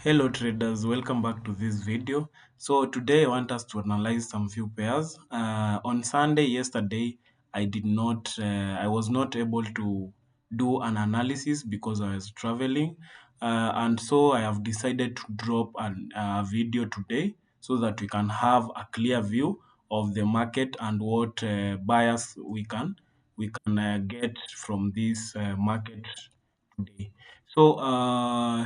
Hello traders, welcome back to this video. So today I want us to analyze some few pairs. On Sunday yesterday, I was not able to do an analysis because I was traveling, and so I have decided to drop a video today so that we can have a clear view of the market and what buyers we can get from this market today. So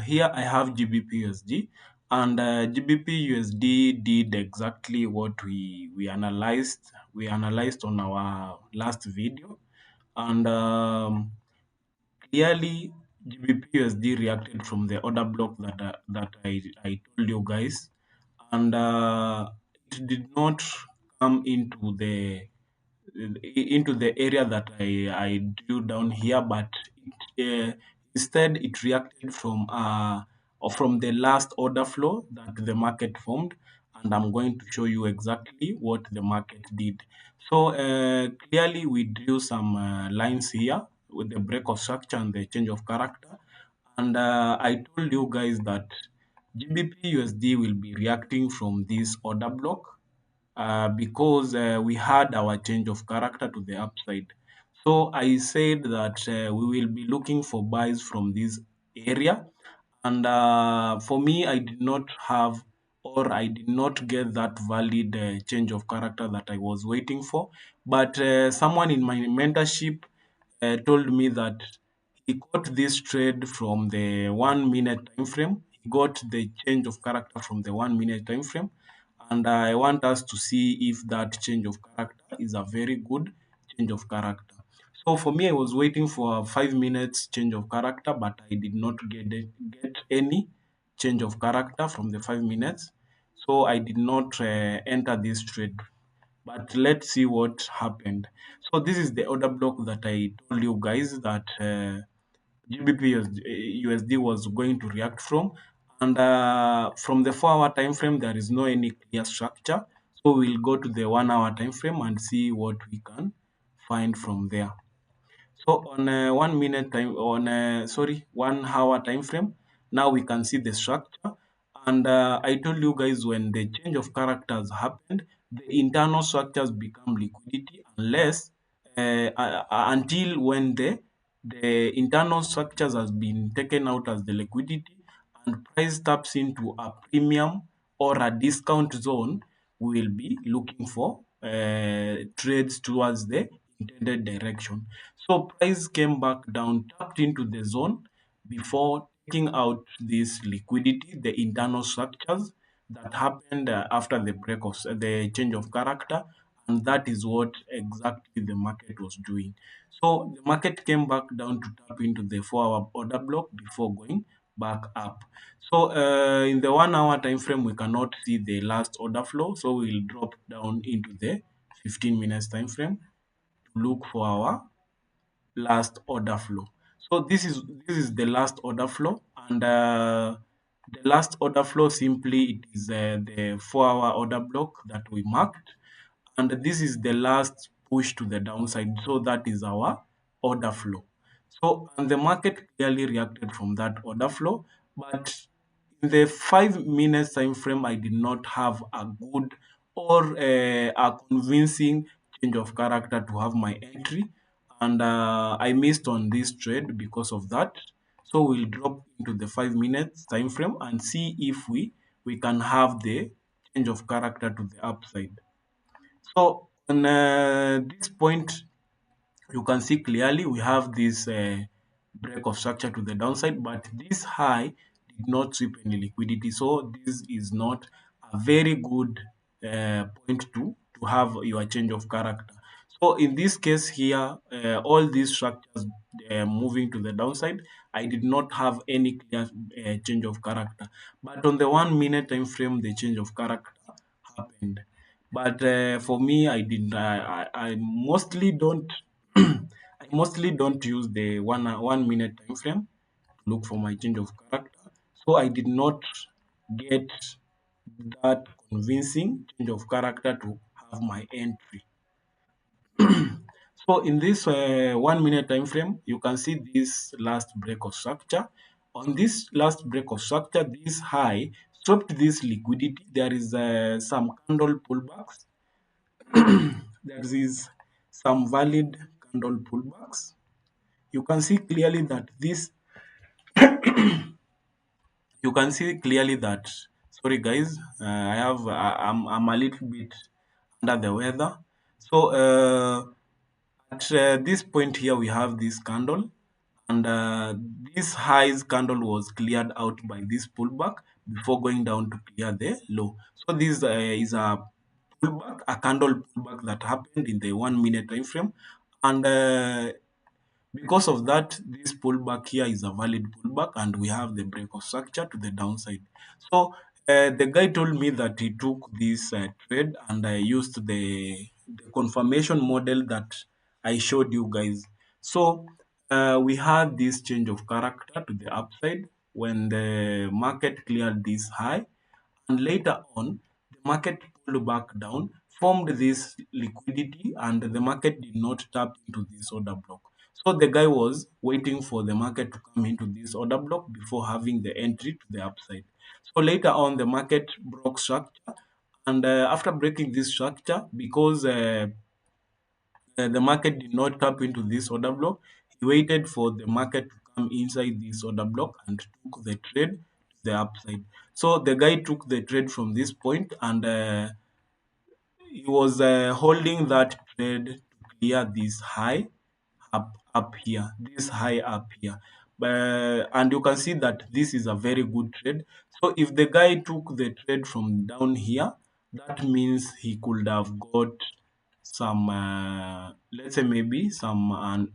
here I have GBPUSD, and GBPUSD did exactly what we analyzed. We analyzed on our last video, and clearly GBPUSD reacted from the order block that I told you guys, and it did not come into the area that I drew down here, but instead it reacted from the last order flow that the market formed, and I'm going to show you exactly what the market did. So clearly we drew some lines here with the break of structure and the change of character, and I told you guys that GBP USD will be reacting from this order block because we had our change of character to the upside. So I said that we will be looking for buys from this area. And for me, I did not have or I did not get that valid change of character that I was waiting for. But someone in my mentorship told me that he got this trade from the 1 minute time frame. He got the change of character from the 1 minute time frame, and I want us to see if that change of character is a very good change of character. So for me, I was waiting for a 5 minutes change of character, but I did not get any change of character from the 5 minutes. So I did not enter this trade. But let's see what happened. So this is the order block that I told you guys that GBP USD was going to react from. And from the 4 hour time frame, there is no any clear structure. So we'll go to the 1 hour time frame and see what we can find from there. So on a 1 minute time, on a, sorry, 1 hour time frame, now we can see the structure. And I told you guys when the change of characters happened, the internal structures become liquidity until when the internal structures has been taken out as the liquidity and price taps into a premium or a discount zone, we will be looking for trades towards the intended direction. So price came back down, tapped into the zone before taking out this liquidity, the internal structures that happened after the break of the change of character, and that is what exactly the market was doing. So the market came back down to tap into the 4 hour order block before going back up. So in the 1 hour time frame, we cannot see the last order flow, so we'll drop down into the 15 minutes time frame to look for our last order flow. So this is the last order flow, and the last order flow simply it is the 4 hour order block that we marked, and this is the last push to the downside. So that is our order flow. So and the market clearly reacted from that order flow, but in the 5 minutes time frame, I did not have a good or a convincing change of character to have my entry, and I missed on this trade because of that. So we'll drop into the 5 minutes time frame and see if we can have the change of character to the upside. So on this point, you can see clearly we have this break of structure to the downside, but this high did not sweep any liquidity. So this is not a very good point to have your change of character. So in this case here, all these structures moving to the downside, I did not have any clear change of character. But on the 1 minute time frame, the change of character happened. But for me, I mostly don't I mostly don't use the 1 minute time frame to look for my change of character. So I did not get that convincing change of character to have my entry. So in this 1 minute time frame, you can see this last break of structure on this last break of structure, this high stopped this liquidity. There is some candle pullbacks. There is some valid candle pullbacks. You can see clearly that this you can see clearly that, sorry guys, I'm a little bit under the weather. So at this point here we have this candle, and this highs candle was cleared out by this pullback before going down to clear the low. So this is a pullback, a candle pullback that happened in the 1 minute time frame, and because of that, this pullback here is a valid pullback, and we have the break of structure to the downside. So the guy told me that he took this trade, and I used the confirmation model that I showed you guys. So we had this change of character to the upside when the market cleared this high, and later on the market pulled back down, formed this liquidity, and the market did not tap into this order block. So the guy was waiting for the market to come into this order block before having the entry to the upside. So later on the market broke structure, and after breaking this structure, because the market did not tap into this order block, he waited for the market to come inside this order block and took the trade to the upside. So the guy took the trade from this point, and he was holding that trade to clear this high up here, this high up here. And you can see that this is a very good trade. So if the guy took the trade from down here, that means he could have got some, let's say maybe some,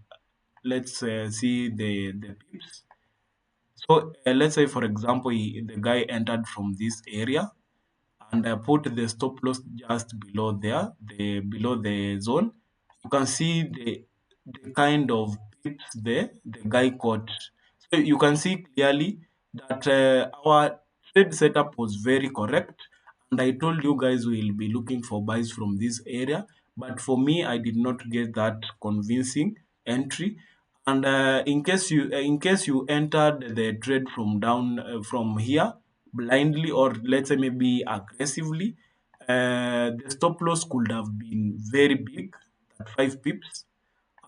let's see the pips. So let's say for example, the guy entered from this area, and I put the stop loss just below there, the below the zone. You can see the kind of pips the guy caught. So you can see clearly that our trade setup was very correct, and I told you guys we will be looking for buys from this area. But for me, I did not get that convincing entry. And in case you entered the trade from down from here blindly, or let's say maybe aggressively, the stop loss could have been very big, at 5 pips,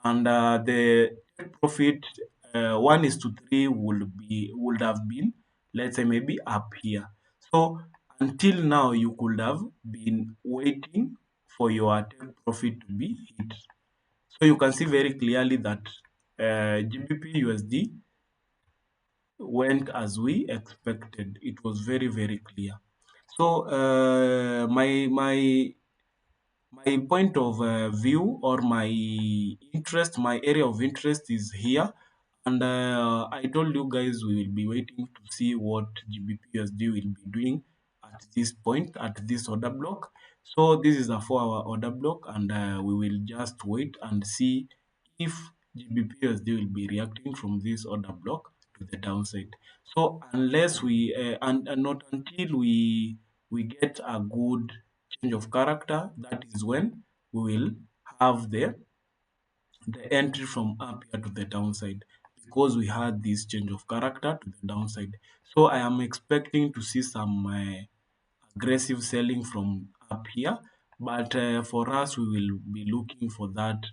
and the take profit 1:3 would have been, let's say maybe up here. So until now you could have been waiting for your take profit to be hit. So you can see very clearly that GBP USD went as we expected. It was very, very clear. So my point of view, or my interest, my area of interest is here. And I told you guys we will be waiting to see what GBPUSD will be doing at this point, at this order block. So this is a 4-hour order block, and we will just wait and see if GBPUSD will be reacting from this order block to the downside. So unless we and not until we get a good change of character, that is when we will have the entry from up here to the downside, because we had this change of character to the downside. So I am expecting to see some aggressive selling from up here, but for us we will be looking for that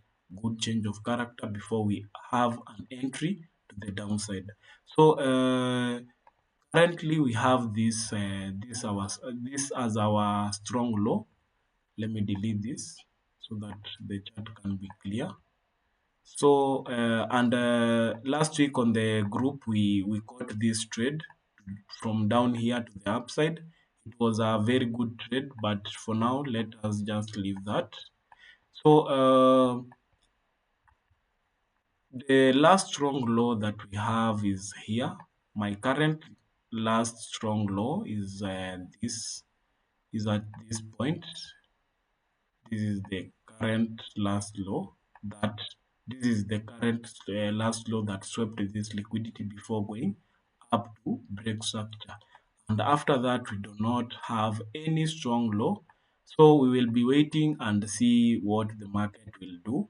good change of character before we have an entry to the downside. So currently we have this as our strong low. Let me delete this so that the chart can be clear. So and last week on the group, we caught this trade from down here to the upside. It was a very good trade, but for now let us just leave that. So the last strong low that we have is here. My current last strong low is this is at this point. This is the current last low that this is the current last low that swept this liquidity before going up to break structure. And after that, we do not have any strong low. So we will be waiting and see what the market will do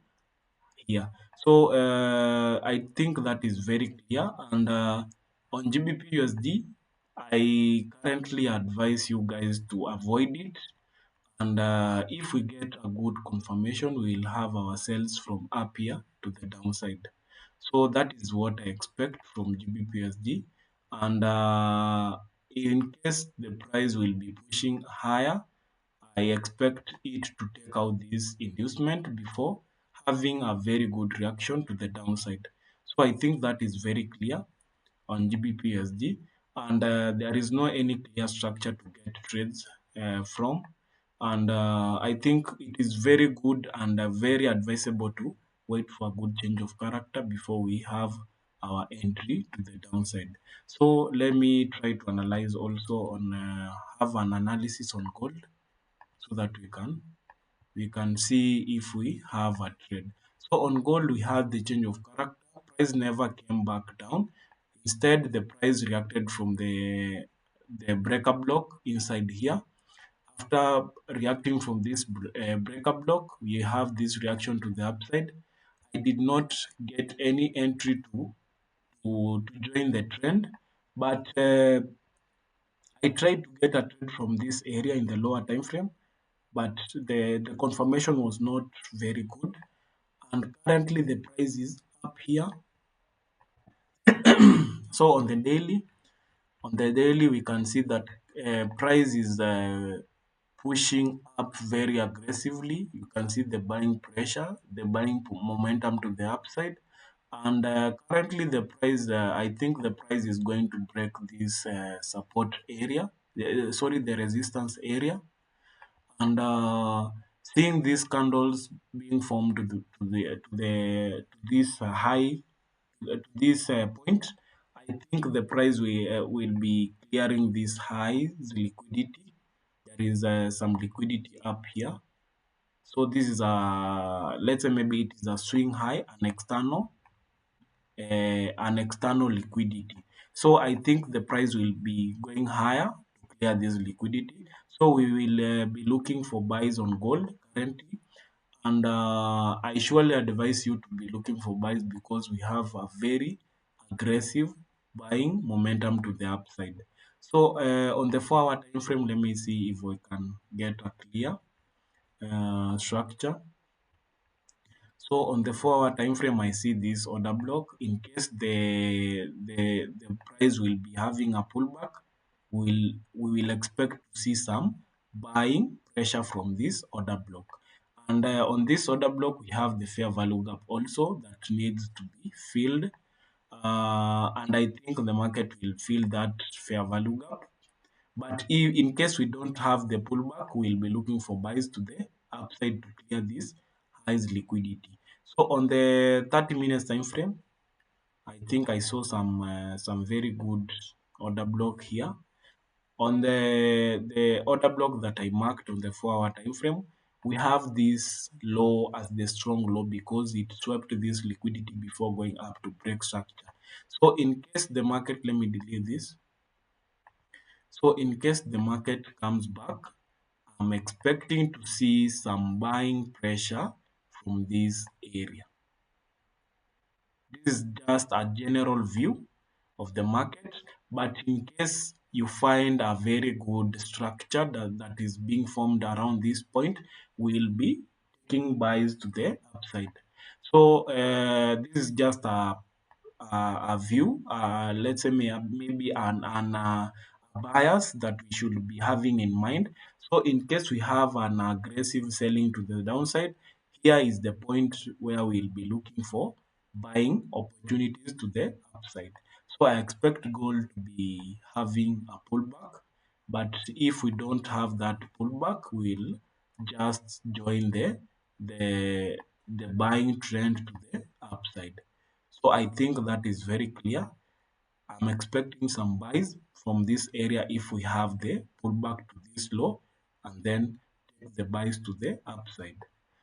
here. So I think that is very clear. And On Gbpusd, I currently advise you guys to avoid it. And if we get a good confirmation, we'll have ourselves from up here to the downside. So that is what I expect from Gbpusd. And in case the price will be pushing higher, I expect it to take out this inducement before having a very good reaction to the downside. So I think that is very clear on Gbpusd, and there is no any clear structure to get trades from. And I think it is very good and very advisable to wait for a good change of character before we have our entry to the downside. So let me try to analyze also on have an analysis on gold so that we can see if we have a trade. So on gold, we have the change of character. Price never came back down. Instead, the price reacted from the breaker block inside here. After reacting from this breaker block, we have this reaction to the upside. I did not get any entry to join the trend, but I tried to get a trade from this area in the lower time frame, but the confirmation was not very good. And currently the price is up here. So on the daily, we can see that price is pushing up very aggressively. You can see the buying pressure, the buying momentum to the upside. And currently the price, I think the price is going to break this support area, sorry, the resistance area. And seeing these candles being formed to this high, to this point, I think the price will be clearing this highs liquidity. There is some liquidity up here. So this is a, let's say maybe it is a swing high, an external liquidity. So I think the price will be going higher to clear this liquidity. So we will be looking for buys on gold currently. And I surely advise you to be looking for buys because we have a very aggressive buying momentum to the upside. So on the 4-hour time frame, let me see if we can get a clear structure. So on the 4-hour time frame, I see this order block. In case the price will be having a pullback, we will expect to see some buying pressure from this order block. And on this order block, we have the fair value gap also that needs to be filled. And I think the market will fill that fair value gap. But if in case we don't have the pullback, we'll be looking for buys to the upside to clear this highs liquidity. So on the 30 minutes time frame, I think I saw some very good order block here. On the order block that I marked on the 4-hour time frame, we have this low as the strong low because it swept this liquidity before going up to break structure. So in case the market, let me delete this. So in case the market comes back, I'm expecting to see some buying pressure from this area. This is just a general view of the market, but in case you find a very good structure that is being formed around this point, we'll be taking buys to the upside. So this is just a view, let's say maybe an bias that we should be having in mind. So in case we have an aggressive selling to the downside, here is the point where we'll be looking for buying opportunities to the upside. So I expect gold to be having a pullback, but if we don't have that pullback, we'll just join the buying trend to the upside. So I think that is very clear. I'm expecting some buys from this area if we have the pullback to this low and then take the buys to the upside.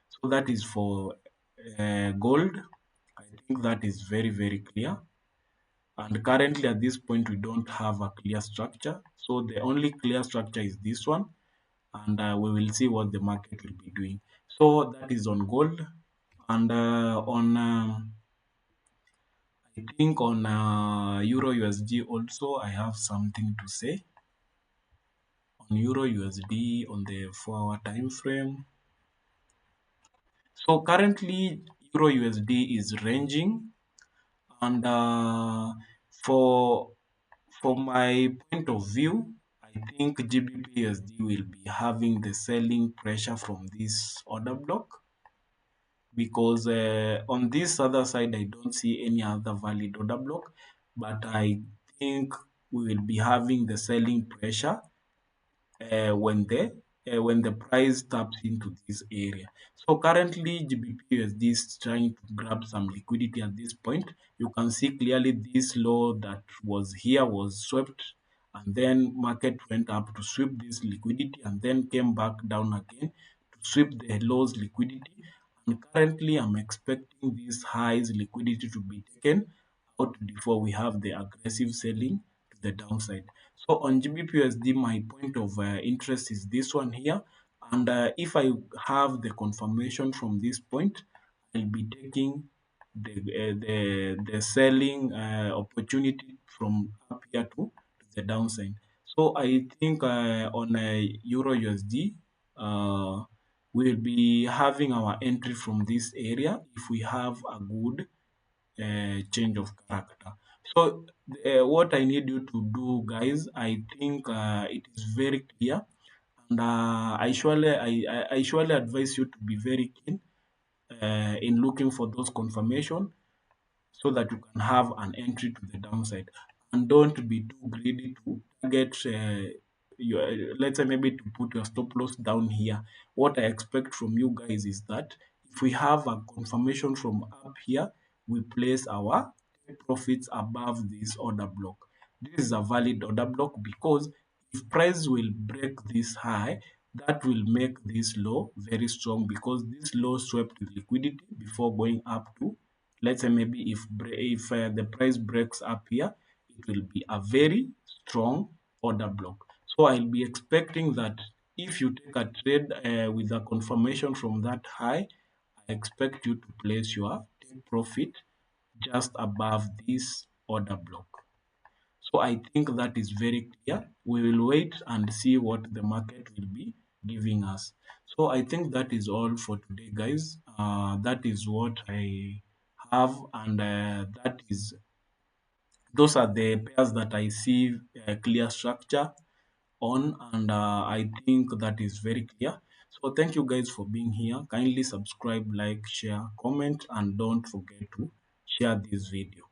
So that is for gold. I think that is very, very clear. And currently at this point, we don't have a clear structure. So the only clear structure is this one. And we will see what the market will be doing. So that is on gold. And I think on Euro USD also I have something to say. On Euro USD on the 4-hour time frame. So currently Euro USD is ranging, and for my point of view, I think Gbpusd will be having the selling pressure from this order block, because on this other side I don't see any other valid order block, but I think we will be having the selling pressure when the price taps into this area. So currently GBPUSD is trying to grab some liquidity at this point. You can see clearly this low that was here was swept, and then market went up to sweep this liquidity and then came back down again to sweep the lows liquidity. And currently I'm expecting this highs liquidity to be taken out before we have the aggressive selling to the downside. So on GBPUSD, my point of interest is this one here. And if I have the confirmation from this point, I'll be taking the selling opportunity from up here to the downside. So I think on Euro USD, we'll be having our entry from this area if we have a good change of character. So what I need you to do, guys, I think it is very clear, and I surely advise you to be very keen in looking for those confirmation, so that you can have an entry to the downside, and don't be too greedy to target your, let's say maybe to put your stop loss down here. What I expect from you guys is that if we have a confirmation from up here, we place our profits above this order block. This is a valid order block, because if price will break this high, that will make this low very strong, because this low swept with liquidity before going up to, let's say maybe if the price breaks up here, it will be a very strong order block. So I'll be expecting that if you take a trade with a confirmation from that high, I expect you to place your take profit just above this order block. So I think that is very clear. We will wait and see what the market will be giving us. So I think that is all for today, guys. That is what I have, and those are the pairs that I see a clear structure on, and I think that is very clear. So thank you guys for being here. Kindly subscribe, like, share, comment, and don't forget to share this video.